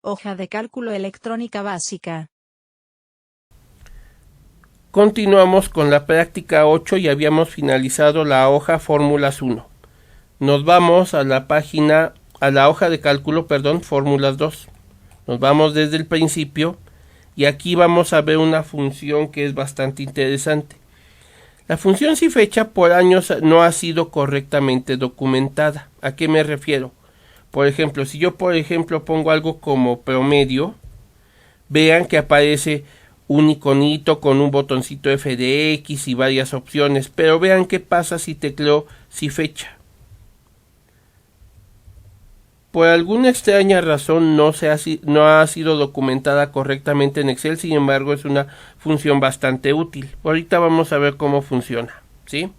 Hoja de cálculo electrónica básica. Continuamos con la práctica 8 y habíamos finalizado la hoja fórmulas 1. Nos vamos a la página, a la hoja de cálculo, fórmulas 2. Nos vamos desde el principio y aquí vamos a ver una función que es bastante interesante. La función si fecha por años no ha sido correctamente documentada. ¿A qué me refiero? Por ejemplo, si yo pongo algo como promedio, vean que aparece un iconito con un botoncito F de X y varias opciones, pero vean qué pasa si tecleo si fecha. Por alguna extraña razón no ha sido documentada correctamente en Excel, sin embargo es una función bastante útil. Ahorita vamos a ver cómo funciona, ¿sí?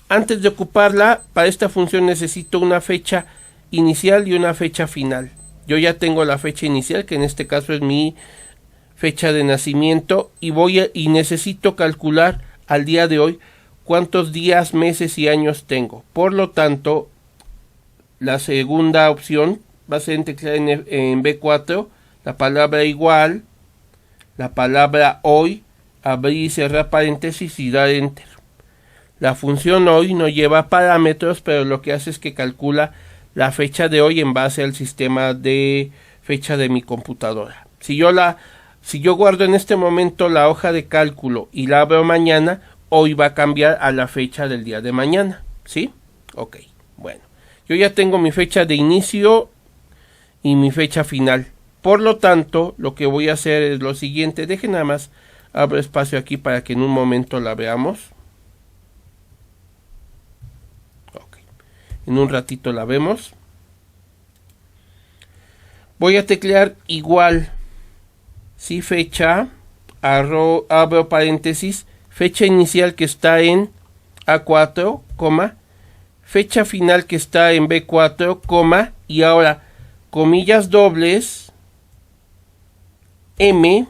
Antes de ocuparla, para esta función necesito una fecha inicial y una fecha final. Yo ya tengo la fecha inicial, que en este caso es mi fecha de nacimiento, y necesito calcular al día de hoy cuántos días, meses y años tengo. Por lo tanto, la segunda opción va a ser teclear en B4 la palabra igual, la palabra hoy, abrir y cerrar paréntesis y dar enter. La función hoy no lleva parámetros, pero lo que hace es que calcula la fecha de hoy en base al sistema de fecha de mi computadora. Si yo guardo en este momento la hoja de cálculo y la abro mañana, hoy va a cambiar a la fecha del día de mañana, ¿sí? Ok, bueno. Yo ya tengo mi fecha de inicio y mi fecha final. Por lo tanto, lo que voy a hacer es lo siguiente. Dejen nada más, abro espacio aquí para que en un momento la veamos. Ok. En un ratito la vemos. Voy a teclear igual. Si fecha, abro paréntesis, fecha inicial que está en A4, fecha final que está en B4, y ahora comillas dobles, M,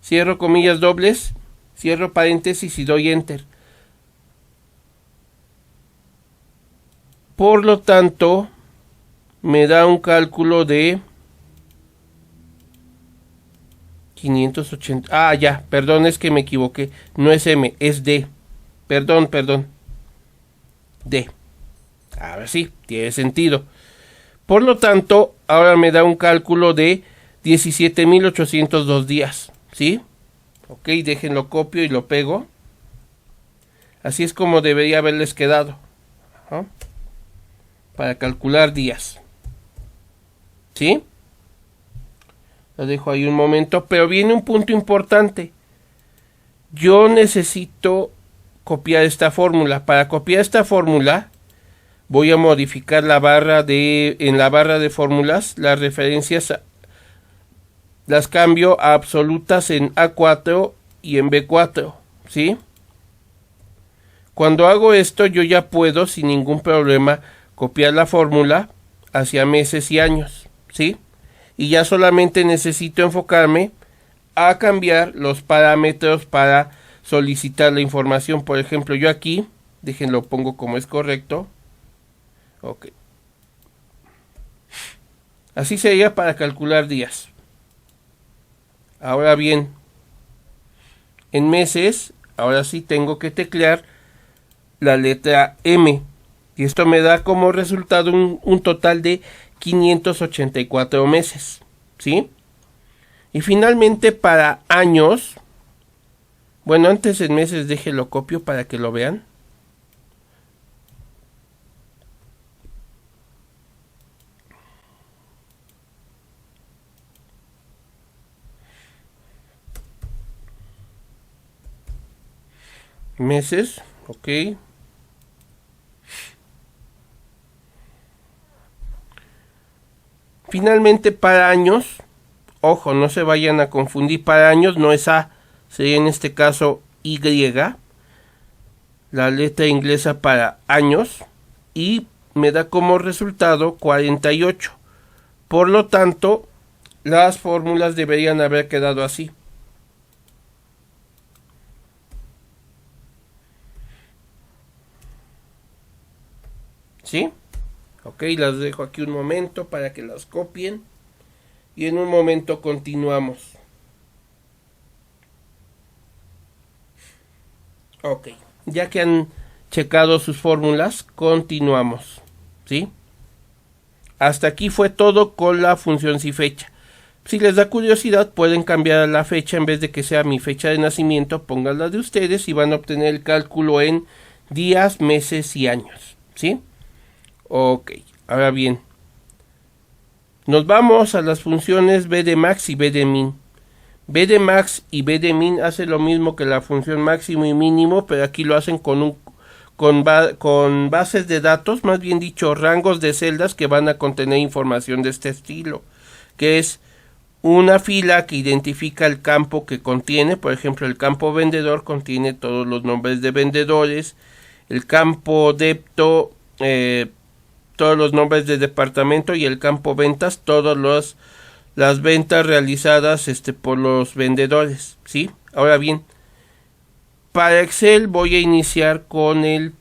cierro comillas dobles, cierro paréntesis y doy enter. Por lo tanto, me da un cálculo de 580. Ya, perdón, es que me equivoqué. No es M, es D. Perdón. D. Ahora sí, tiene sentido. Por lo tanto, ahora me da un cálculo de 17.802 días. ¿Sí? Ok, déjenlo copio y lo pego. Así es como debería haberles quedado. Ajá. Para calcular días. ¿Sí? Lo dejo ahí un momento, pero viene un punto importante. Yo necesito copiar esta fórmula. Para copiar esta fórmula, voy a modificar en la barra de fórmulas, las referencias las cambio a absolutas en A4 y en B4, ¿sí? Cuando hago esto, yo ya puedo sin ningún problema copiar la fórmula hacia meses y años, ¿sí? Y ya solamente necesito enfocarme a cambiar los parámetros para solicitar la información. Por ejemplo, yo aquí, déjenlo pongo como es correcto. Ok. Así sería para calcular días. Ahora bien, en meses, ahora sí tengo que teclear la letra M. Y esto me da como resultado un total de 584 meses. ¿Sí? Y finalmente para años, bueno, antes en meses déjenlo copio para que lo vean. Meses, ok. Finalmente para años, ojo, no se vayan a confundir, para años no es A, sería en este caso Y, la letra inglesa para años, y me da como resultado 48. Por lo tanto, las fórmulas deberían haber quedado así. ¿Sí? Ok, las dejo aquí un momento para que las copien. y en un momento continuamos. Ok, ya que han checado sus fórmulas, continuamos, ¿sí? Hasta aquí fue todo con la función si fecha. Si les da curiosidad, pueden cambiar la fecha, en vez de que sea mi fecha de nacimiento, pongan la de ustedes y van a obtener el cálculo en días, meses y años, ¿sí? Ok, ahora bien, nos vamos a las funciones b de max y b de min. B de max y b de min hace lo mismo que la función máximo y mínimo, pero aquí lo hacen con bases de datos, más bien dicho, rangos de celdas que van a contener información de este estilo, que es una fila que identifica el campo que contiene. Por ejemplo, el campo vendedor contiene todos los nombres de vendedores, el campo depto, todos los nombres de departamento, y el campo ventas, todas las ventas realizadas por los vendedores, ¿sí? Ahora bien, para Excel voy a iniciar con el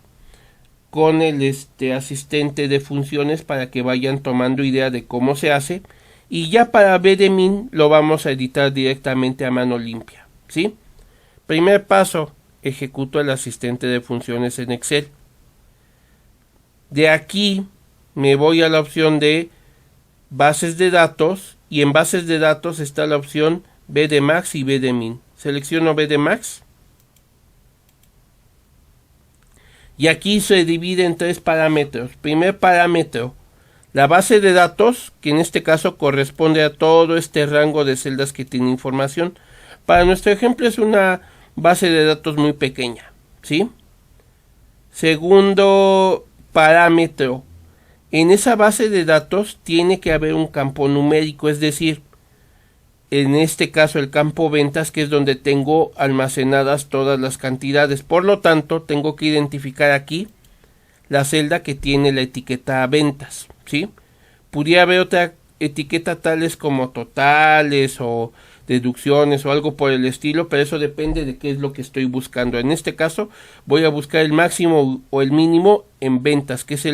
asistente de funciones para que vayan tomando idea de cómo se hace, y ya para b de min lo vamos a editar directamente a mano limpia, ¿sí? Primer paso, ejecuto el asistente de funciones en Excel. De aquí me voy a la opción de bases de datos, y en bases de datos está la opción b de max y b de min. Selecciono b de max y aquí se divide en tres parámetros. Primer parámetro, la base de datos, que en este caso corresponde a todo este rango de celdas que tiene información. Para nuestro ejemplo es una base de datos muy pequeña, ¿sí? Segundo parámetro, en esa base de datos tiene que haber un campo numérico, es decir, en este caso el campo ventas, que es donde tengo almacenadas todas las cantidades. Por lo tanto, tengo que identificar aquí la celda que tiene la etiqueta ventas, ¿sí? Pudiera haber otra etiqueta tales como totales o deducciones o algo por el estilo, pero eso depende de qué es lo que estoy buscando. En este caso voy a buscar el máximo o el mínimo en ventas, que es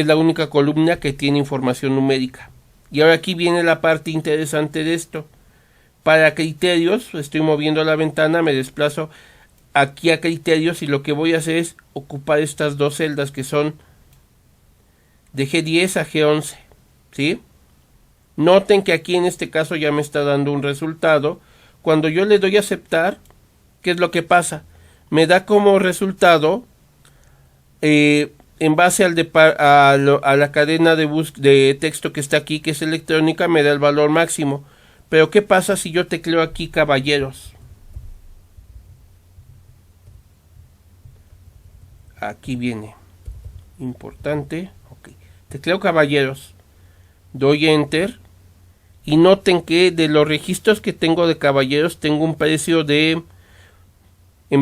la única columna que tiene información numérica. Y ahora aquí viene la parte interesante de esto. Para criterios, estoy moviendo la ventana, me desplazo aquí a criterios, y lo que voy a hacer es ocupar estas dos celdas que son de G10 a G11, ¿sí? Noten que aquí en este caso ya me está dando un resultado. Cuando yo le doy a aceptar, ¿qué es lo que pasa? Me da como resultado, en base a la cadena de texto que está aquí, que es electrónica, me da el valor máximo. Pero ¿qué pasa si yo tecleo aquí caballeros? Aquí viene, importante, ok. Tecleo caballeros, doy enter, y noten que de los registros que tengo de caballeros tengo un precio en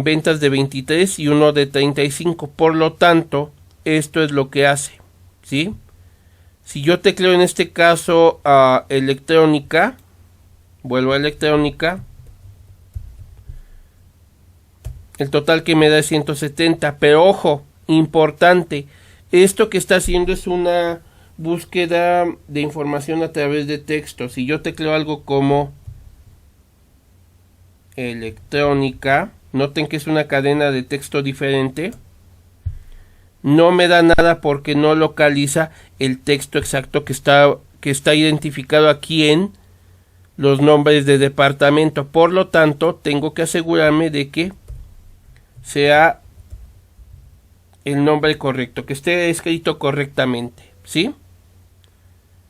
ventas de 23 y uno de 35. Por lo tanto, esto es lo que hace, ¿sí? Si yo tecleo en este caso a electrónica, vuelvo a electrónica, el total que me da es 170, pero ojo, importante, esto que está haciendo es una búsqueda de información a través de texto. Si yo tecleo algo como electrónica, noten que es una cadena de texto diferente, no me da nada porque no localiza el texto exacto que está identificado aquí en los nombres de departamento. Por lo tanto, tengo que asegurarme de que sea el nombre correcto, que esté escrito correctamente, ¿sí?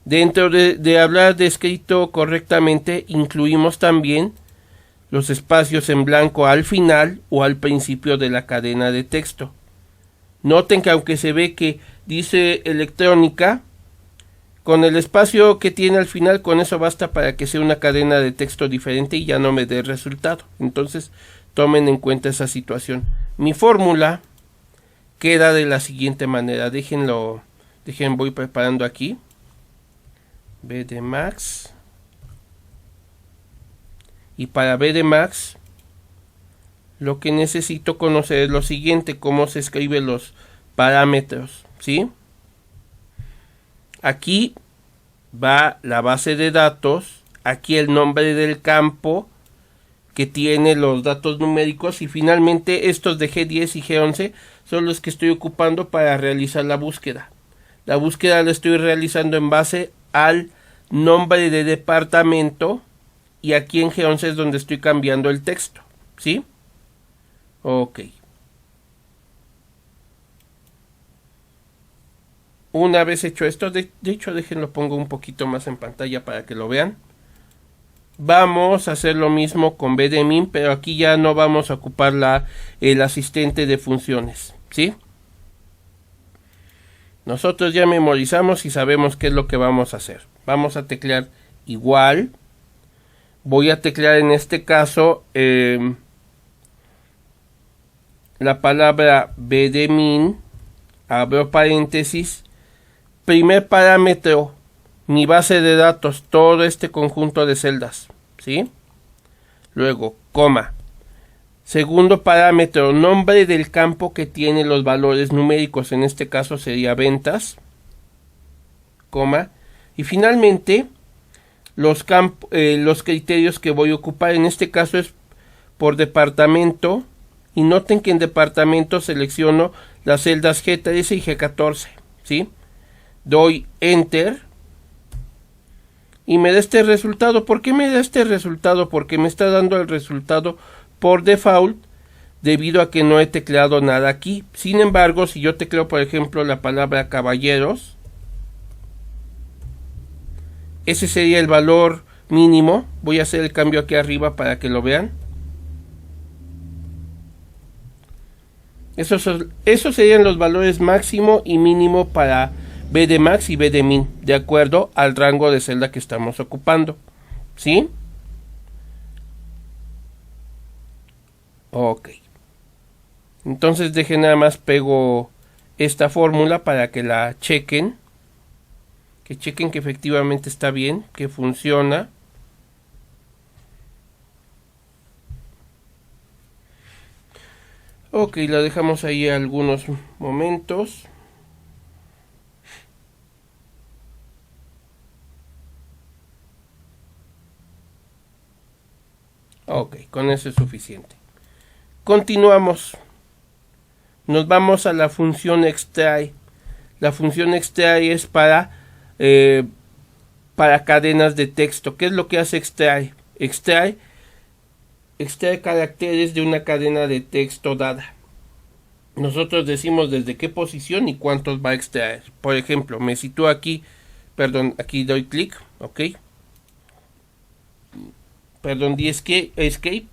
Dentro de hablar de escrito correctamente, incluimos también los espacios en blanco al final o al principio de la cadena de texto. Noten que aunque se ve que dice electrónica, con el espacio que tiene al final, con eso basta para que sea una cadena de texto diferente y ya no me dé resultado. Entonces, tomen en cuenta esa situación. Mi fórmula queda de la siguiente manera. Voy preparando aquí. B de max. Y para B de max, lo que necesito conocer es lo siguiente: cómo se escriben los parámetros, ¿sí? Aquí va la base de datos, aquí el nombre del campo que tiene los datos numéricos, y finalmente estos de G10 y G11 son los que estoy ocupando para realizar la búsqueda. La búsqueda la estoy realizando en base al nombre de departamento, y aquí en G11 es donde estoy cambiando el texto, ¿sí? Ok. Una vez hecho esto, de hecho déjenlo pongo un poquito más en pantalla para que lo vean. Vamos a hacer lo mismo con BDMIN, pero aquí ya no vamos a ocupar el asistente de funciones, ¿sí? Nosotros ya memorizamos y sabemos qué es lo que vamos a hacer. Vamos a teclear igual. Voy a teclear en este caso la palabra BDMIN, abro paréntesis, primer parámetro, mi base de datos, todo este conjunto de celdas, ¿sí? Luego, coma. Segundo parámetro, nombre del campo que tiene los valores numéricos, en este caso sería ventas, coma. Y finalmente, los criterios que voy a ocupar, en este caso es por departamento, y noten que en departamento selecciono las celdas G13 y G14, ¿sí? Doy Enter y me da este resultado. ¿Por qué me da este resultado? Porque me está dando el resultado por default debido a que no he tecleado nada aquí. Sin embargo, si yo tecleo por ejemplo la palabra caballeros, ese sería el valor mínimo. Voy a hacer el cambio aquí arriba para que lo vean. Esos serían los valores máximo y mínimo para BDMAX y BDMIN, de acuerdo al rango de celda que estamos ocupando, ¿sí? Ok. Entonces dejen nada más pego esta fórmula para que la chequen. Que chequen que efectivamente está bien, que funciona. Ok, la dejamos ahí algunos momentos. Ok, con eso es suficiente. Continuamos. Nos vamos a la función extrae. La función extrae es para cadenas de texto. ¿Qué es lo que hace extrae? Extrae caracteres de una cadena de texto dada. Nosotros decimos desde qué posición y cuántos va a extraer. Por ejemplo, me sitúo aquí, perdón, aquí doy clic, ok. Perdón, di escape.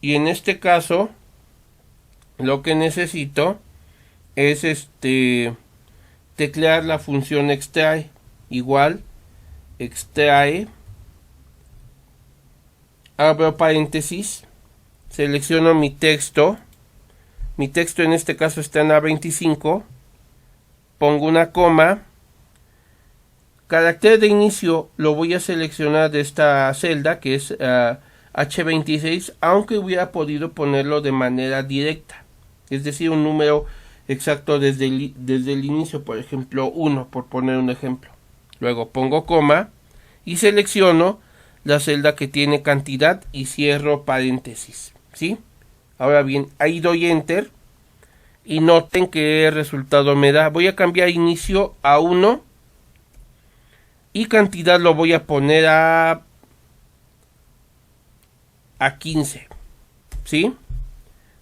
Y en este caso, lo que necesito es teclear la función extrae. Igual, extrae, abro paréntesis, selecciono mi texto. Mi texto en este caso está en A25. Pongo una coma. Carácter de inicio lo voy a seleccionar de esta celda que es H26, aunque hubiera podido ponerlo de manera directa, es decir, un número exacto desde el inicio, por ejemplo 1, por poner un ejemplo. Luego pongo coma y selecciono la celda que tiene cantidad y cierro paréntesis, ¿sí? Ahora bien, ahí doy enter y noten qué resultado me da. Voy a cambiar inicio a 1 y cantidad lo voy a poner a 15, ¿sí?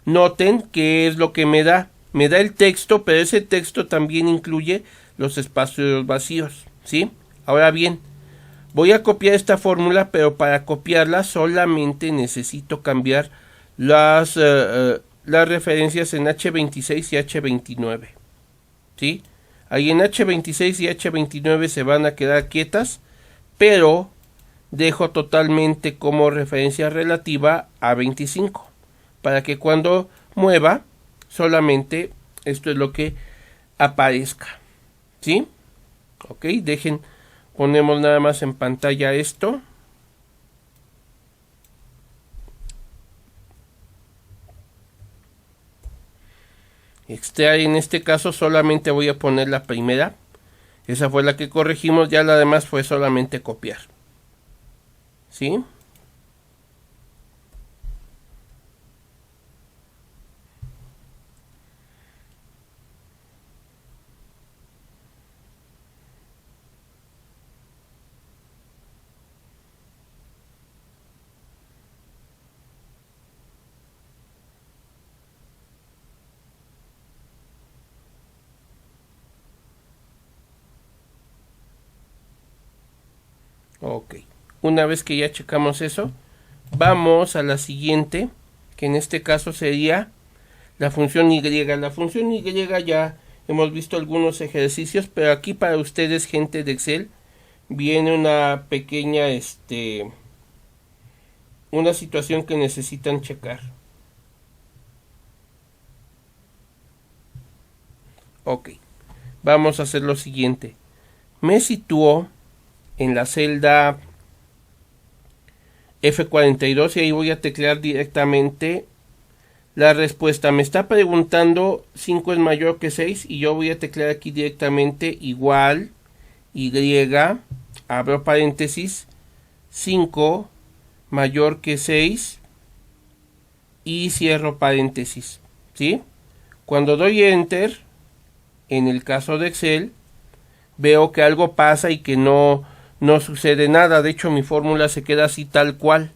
Noten qué es lo que me da. Me da el texto, pero ese texto también incluye los espacios vacíos, ¿sí? Ahora bien, voy a copiar esta fórmula, pero para copiarla solamente necesito cambiar las referencias en H26 y H29, ¿sí? Ahí en H26 y H29 se van a quedar quietas, pero dejo totalmente como referencia relativa a 25, para que cuando mueva solamente esto es lo que aparezca, ¿sí? Ok, ponemos nada más en pantalla esto. Extraer, en este caso solamente voy a poner la primera, Esa fue la que corregimos, ya la demás fue solamente copiar. ¿Sí? Ok, una vez que ya checamos eso, vamos a la siguiente, que en este caso sería la función y. La función y ya hemos visto algunos ejercicios, pero aquí para ustedes, gente de Excel, viene una pequeña una situación que necesitan checar. Ok, vamos a hacer lo siguiente. Me sitúo en la celda F42 y ahí voy a teclear directamente la respuesta. Me está preguntando 5 es mayor que 6 y yo voy a teclear aquí directamente igual y, abro paréntesis, 5 mayor que 6 y cierro paréntesis. ¿Sí? Cuando doy enter, en el caso de Excel, veo que algo pasa y que no sucede nada. De hecho, mi fórmula se queda así tal cual.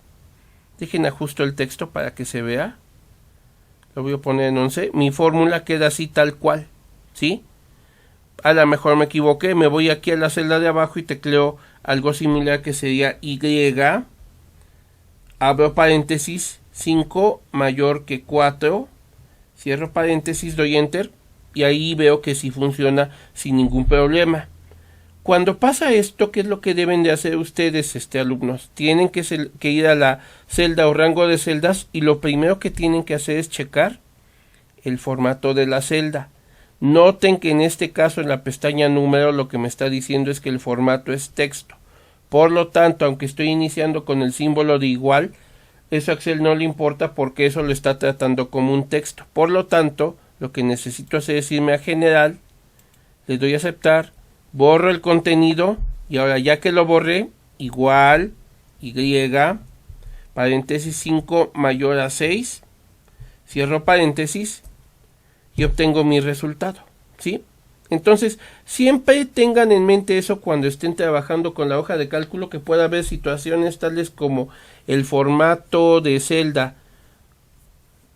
Dejen ajusto el texto para que se vea. Lo voy a poner en 11. Mi fórmula queda así tal cual. ¿Sí? A lo mejor me equivoqué. Me voy aquí a la celda de abajo y tecleo algo similar que sería Y. Abro paréntesis. 5 mayor que 4. Cierro paréntesis. Doy enter. Y ahí veo que sí funciona sin ningún problema. Cuando pasa esto, ¿qué es lo que deben de hacer ustedes, alumnos? Tienen que ir a la celda o rango de celdas y lo primero que tienen que hacer es checar el formato de la celda. Noten que en este caso en la pestaña número lo que me está diciendo es que el formato es texto. Por lo tanto, aunque estoy iniciando con el símbolo de igual, eso a Excel no le importa porque eso lo está tratando como un texto. Por lo tanto, lo que necesito hacer es irme a general, le doy a aceptar, borro el contenido y ahora ya que lo borré, igual, Y, paréntesis 5 mayor a 6, cierro paréntesis y obtengo mi resultado. ¿Sí? Entonces, siempre tengan en mente eso cuando estén trabajando con la hoja de cálculo, que pueda haber situaciones tales como el formato de celda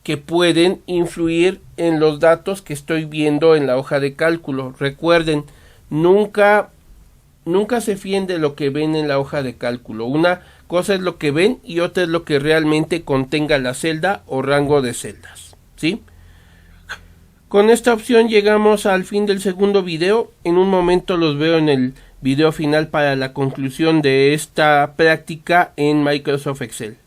que pueden influir en los datos que estoy viendo en la hoja de cálculo. Recuerden, nunca se fíen de lo que ven en la hoja de cálculo. Una cosa es lo que ven y otra es lo que realmente contenga la celda o rango de celdas. ¿Sí? Con esta opción llegamos al fin del segundo video. En un momento los veo en el video final para la conclusión de esta práctica en Microsoft Excel.